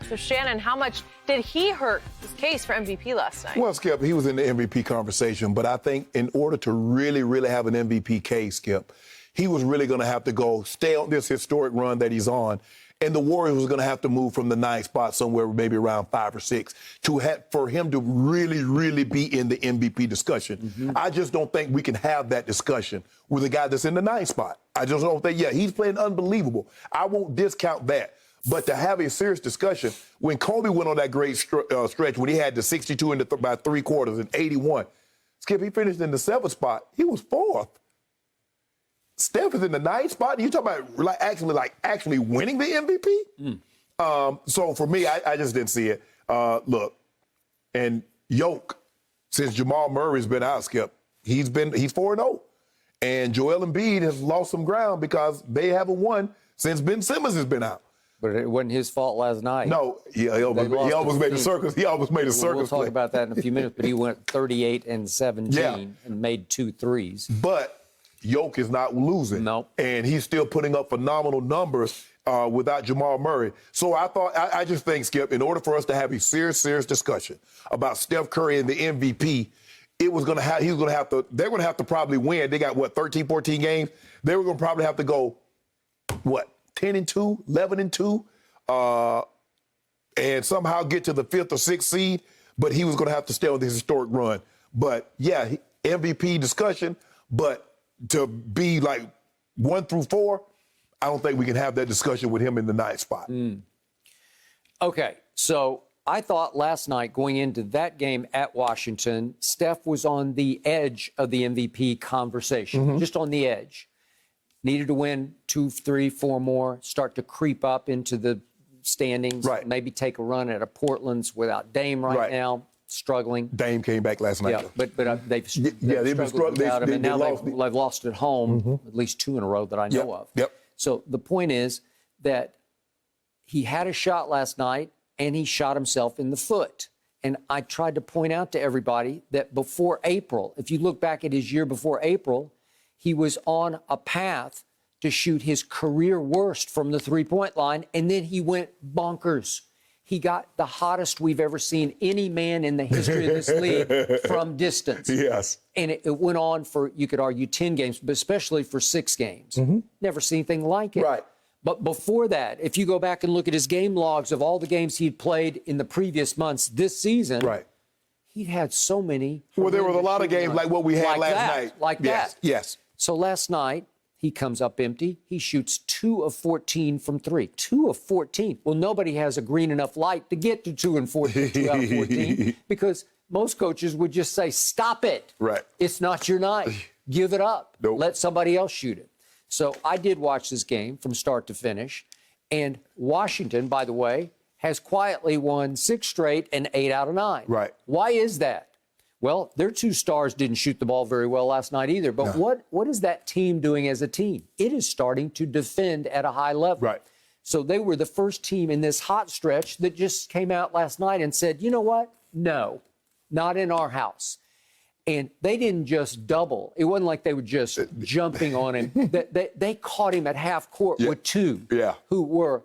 So, Shannon, how much did he hurt his case for MVP last night? Well, Skip, he was in the MVP conversation, but I think in order to really, really have an MVP case, Skip, he was really going to have to stay on this historic run that he's on. And the Warriors was going to have to move from the 9th spot somewhere maybe around 5 or 6 for him to really, really be in the MVP discussion. Mm-hmm. I just don't think we can have that discussion with a guy that's in the 9th spot. I just don't think, he's playing unbelievable. I won't discount that. But to have a serious discussion, when Kobe went on that great stretch, when he had the 62 by 3 quarters and 81, Skip, he finished in the 7th spot. He was 4th. Steph is in the 9th spot. You talking about actually winning the MVP? So for me, I just didn't see it. Look, and Yoke, since Jamal Murray's been out, Skip, he's 4-0. And Joel Embiid has lost some ground because they haven't won since Ben Simmons has been out. But it wasn't his fault last night. No, he almost made a circus. He almost made a circus. We'll talk about that in a few minutes. But he went 38 and 17 and made 2 threes. But Yoke is not losing. Nope. And he's still putting up phenomenal numbers without Jamal Murray. So I just think, Skip, in order for us to have a serious discussion about Steph Curry and the MVP, they're going to have to probably win. They got 13, 14 games. They were going to probably have to go 10-2, 11-2, and somehow get to the 5th or 6th seed, but he was going to have to stay on this historic run. But, MVP discussion, but to be 1 through 4, I don't think we can have that discussion with him in the 9th spot. Okay, so I thought last night going into that game at Washington, Steph was on the edge of the MVP conversation, just on the edge. Needed to win 2, 3, 4 more, start to creep up into the standings, maybe take a run at a Portland's without Dame right now, struggling. Dame came back last night. Yeah, but they've struggled without him, and now they've lost at home, at least 2 in a row that I know of. Yep. So the point is that he had a shot last night, and he shot himself in the foot. And I tried to point out to everybody that before April, if you look back at his year before April, he was on a path to shoot his career worst from the three-point line, and then he went bonkers. He got the hottest we've ever seen any man in the history of this league from distance. Yes. And it went on for, you could argue, 10 games, but especially for 6 games. Never seen anything like it. Right. But before that, if you go back and look at his game logs of all the games he'd played in the previous months this season, he'd had so many. Well, there were a lot of games like what we had last night. Like that. Yes. So last night, he comes up empty. He shoots 2 of 14 from 3. 2 of 14. Well, nobody has a green enough light to get to 2 and 14, 2 out of 14, because most coaches would just say, stop it. Right. It's not your night. Give it up. Nope. Let somebody else shoot it. So I did watch this game from start to finish. And Washington, by the way, has quietly won 6 straight and 8 out of 9. Right. Why is that? Well, their 2 stars didn't shoot the ball very well last night either. But what is that team doing as a team? It is starting to defend at a high level. Right. So they were the first team in this hot stretch that just came out last night and said, you know what? No, not in our house. And they didn't just double. It wasn't like they were just jumping on him. They caught him at half court with 2 who were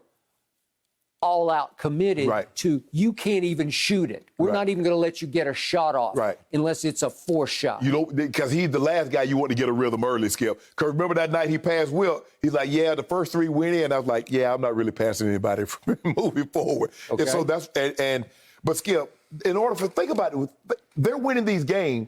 all out committed to, you can't even shoot it. We're not even going to let you get a shot off unless it's a forced shot. You know, because he's the last guy you want to get a rhythm early, Skip. Because remember that night he passed Wilt, he's like, the first 3 went in. I was like, I'm not really passing anybody from moving forward. Okay. And so but Skip, think about it, they're winning these games.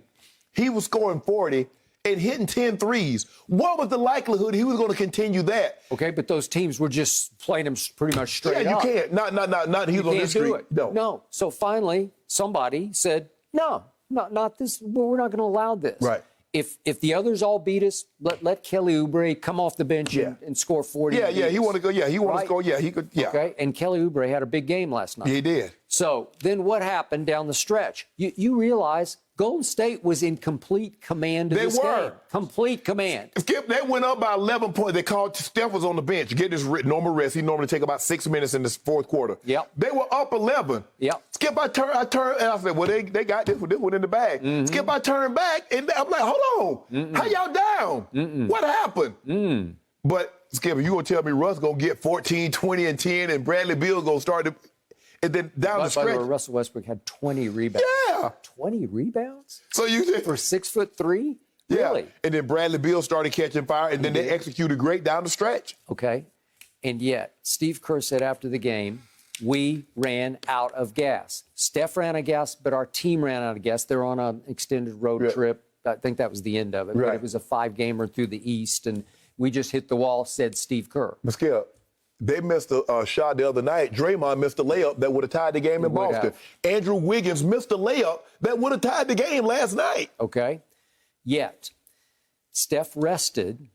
He was scoring 40 and hitting 10 threes. What was the likelihood he was going to continue that? Okay, but those teams were just playing him pretty much straight up. Yeah, you can't. Not he was on this streak. No. So finally, somebody said, no, not this. Well, we're not going to allow this. Right. If the others all beat us, let Kelly Oubre come off the bench and score 40. He wanted to go. He wanted to score. He could. Okay, and Kelly Oubre had a big game last night. He did. So then what happened down the stretch? You realize Golden State was in complete command of this game. Complete command. Skip, they went up by 11 points. They called Steph was on the bench. Get this normal rest. He normally take about 6 minutes in the 4th quarter. Yep. They were up 11. Yep. Skip, I turned, and I said, well, they got this one in the bag. Skip, I turned back, and I'm like, hold on. How y'all down? What happened? But, Skip, you going to tell me Russ going to get 14, 20, and 10, and Bradley Beal going to start to... And then down the By the stretch. way, Russell Westbrook had 20 rebounds. Yeah. 20 rebounds? So you did. For 6'3"? Yeah. Really? And then Bradley Beal started catching fire, and then they executed great down the stretch. Okay. And yet, Steve Kerr said after the game, we ran out of gas. Steph ran out of gas, but our team ran out of gas. They're on an extended road trip. I think that was the end of it. Right. But it was a 5-gamer through the East, and we just hit the wall, said Steve Kerr. But Skip, they missed a shot the other night. Draymond missed a layup that would have tied the game in Boston. Andrew Wiggins missed a layup that would have tied the game last night. Okay. Yet, Steph rested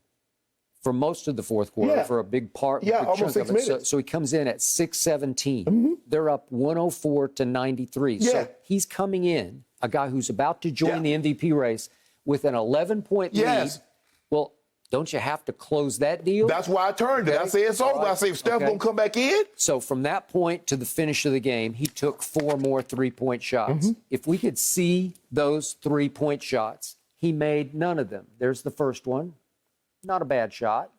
for most of the fourth quarter for a big part. Yeah, big almost 6 minutes. So he comes in at 6:17. They're up 104-93. Yeah. So he's coming in, a guy who's about to join the MVP race with an 11-point lead. Well, don't you have to close that deal? That's why I turned it. I said it's over. I said if Steph gonna come back in. So from that point to the finish of the game, he took 4 more 3-point shots. If we could see those 3-point shots, he made none of them. There's the first one. Not a bad shot.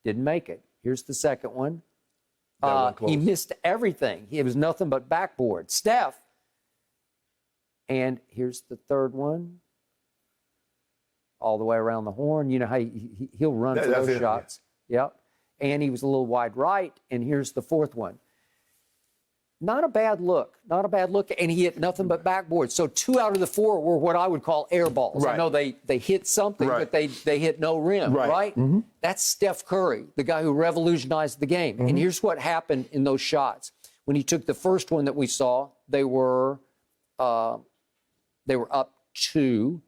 Didn't make it. Here's the second one. He missed everything. It was nothing but backboard. Steph. And here's the third one. All the way around the horn. You know how he'll run for those shots. Yep. And he was a little wide right. And here's the fourth one. Not a bad look. Not a bad look. And he hit nothing but backboard. So 2 out of the 4 were what I would call air balls. Right. I know they hit something, but they hit no rim, right? That's Steph Curry, the guy who revolutionized the game. And here's what happened in those shots. When he took the first one that we saw, they were up 2,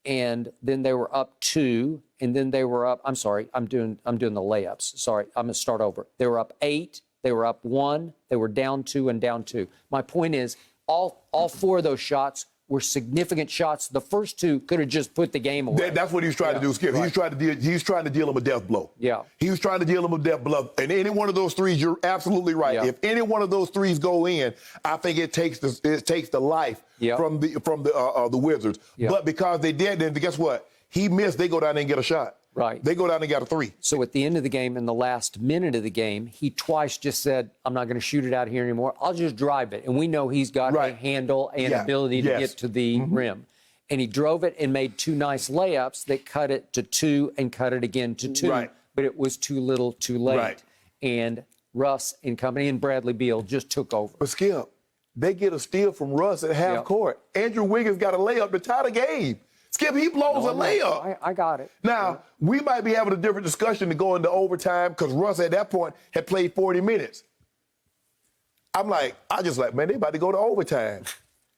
and then they were up 2, and then they were up. I'm sorry, I'm doing the layups. Sorry, I'm gonna start over. They were up 8. They were up 1. They were down 2 and down 2. My point is, all 4 of those shots were significant shots. The first 2 could have just put the game away. That's what he was trying to do, Skip. Right. He was trying to deal him a death blow. Yeah. He was trying to deal him a death blow. And any one of those threes, you're absolutely right. Yeah. If any one of those threes go in, I think it takes the life from the Wizards. Yeah. But because they did, then guess what? He missed. They go down there and get a shot. Right. They go down and got a 3. So at the end of the game, in the last minute of the game, he twice just said, I'm not going to shoot it out here anymore. I'll just drive it. And we know he's got a handle and ability to get to the rim. And he drove it and made 2 nice layups that cut it to 2 and cut it again to 2. Right. But it was too little, too late. Right. And Russ and company and Bradley Beal just took over. But Skip, they get a steal from Russ at half court. Andrew Wiggins got a layup to tie the game. Skip, he blows a layup. I got it. Now, we might be having a different discussion to go into overtime because Russ at that point had played 40 minutes. I just like, man, they about to go to overtime.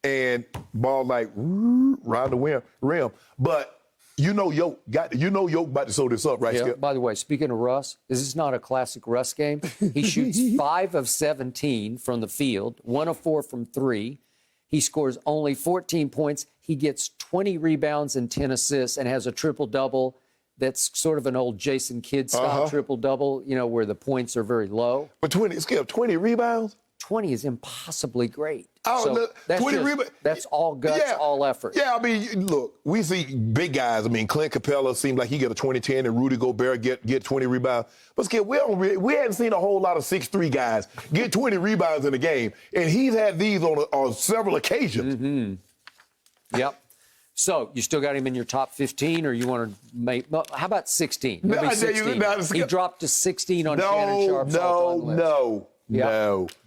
And ball round the rim. But Yoke about to sew this up, right, Skip? By the way, speaking of Russ, is this not a classic Russ game? He shoots 5 of 17 from the field, 1 of 4 from 3. He scores only 14 points. He gets 20 rebounds and 10 assists and has a triple-double that's sort of an old Jason Kidd-style triple-double, where the points are very low. But 20 rebounds? 20 is impossibly great. Oh, so look, that's 20 rebounds. That's all guts, all effort. Yeah, I mean, look, we see big guys. I mean, Clint Capella seems like he get a 20-10, and Rudy Gobert get 20 rebounds. But Skip, we hadn't seen a whole lot of 6'3" guys get 20 rebounds in a game, and he's had these on several occasions. Yep. So you still got him in your top 15, or you want to make? How about 16? No, 16. He dropped to 16 on Shannon Sharpe's all-time list.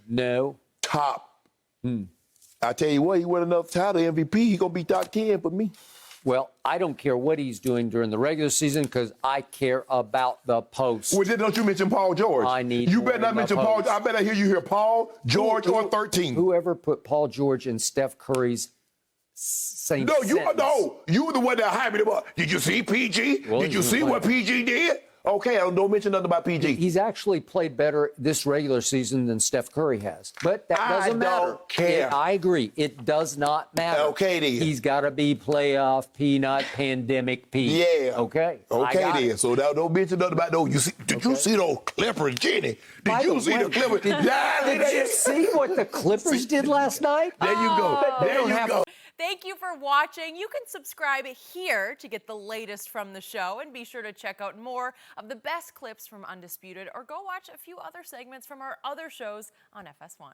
No. Top. I tell you what, he won enough title MVP. He gonna be top 10 for me. Well, I don't care what he's doing during the regular season because I care about the post. Well, then don't you mention Paul George? You better not mention Paul. I better hear you hear Paul George or 13. Whoever put Paul George in Steph Curry's same sentence. You were the one that hyped him up. Did you see PG? Did you see what PG did? Okay, don't mention nothing about PG. He's actually played better this regular season than Steph Curry has. But that doesn't matter. I don't care. I agree. It does not matter. Okay, then. He's got to be playoff P, not pandemic P. Yeah. Okay. Okay, then. So now don't mention nothing about those. Did you see those Clippers, Jenny? Did you see the Clippers? Did you see what the Clippers did last night? There you go. There you go. Thank you for watching. You can subscribe here to get the latest from the show, and be sure to check out more of the best clips from Undisputed, or go watch a few other segments from our other shows on FS1.